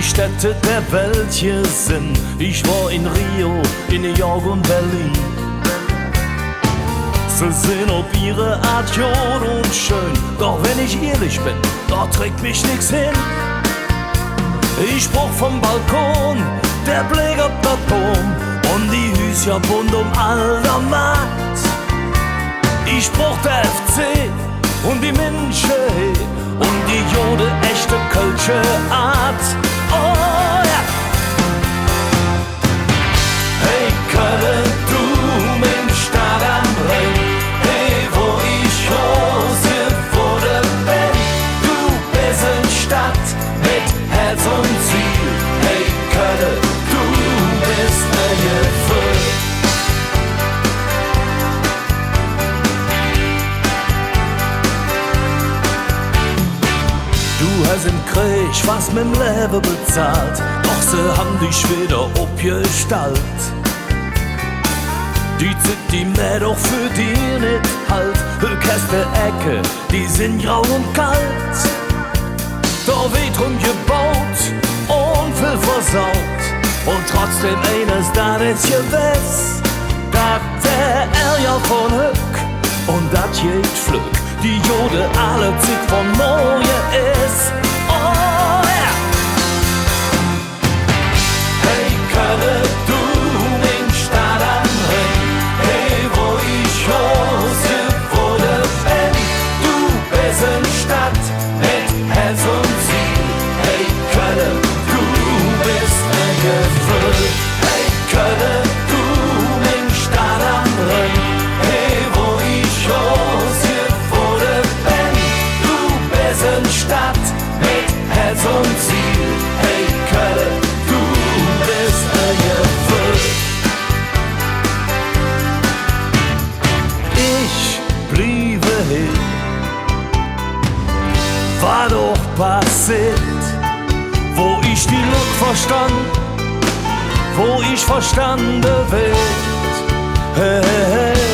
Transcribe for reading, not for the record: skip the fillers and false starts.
die Städte der Welt hier sind. Ich war in Rio, in New York und Berlin. Sie sind auf ihre Art jod und schön, doch wenn ich ehrlich bin, da trägt mich nix hin. Ich brauch vom Balkon, der Blick auf das Dom und die Hüsja bunt all der Matt. Ich brauch der FC und die Münche und die jode echte kölsche Art. Oh ja! Hey Köln, du mein Stadt am Rhein, hey wo ich Hose wurde bin, du bist eine Stadt mit Herz und Ziel. Hey Köln, du bist ne Gefühl. Du hast im Krieg was mit'm Leben bezahlt, doch sie haben dich wieder abgestellt. Die Zeit, die mir doch für die nicht halt, Hülkäste Ecke, die sind grau und kalt. Da wird rumgebaut und viel versaut, und trotzdem eines, das ist gewiss, dat der Ärger von Hück und dat geht Flück, die Jode alle Zeit von Neue ist. Oh ja! Hey Köln, du mein Stadt am Rhein, hey wo ich Hose wurde bin, du bist eine Stadt mit Herz und Ziel. Hey Köln, du bist ein Gefühl. Hey Köln, du mein Stadt am Rhein, hey wo ich Hose wurde bin, du bist eine Stadt mit Herz und Ziel. Hey Köln, du bist ein Gefühl. Ich bliebe hier, war doch passiert, wo ich die Luft verstand, wo ich verstanden wird. Hey, hey, hey.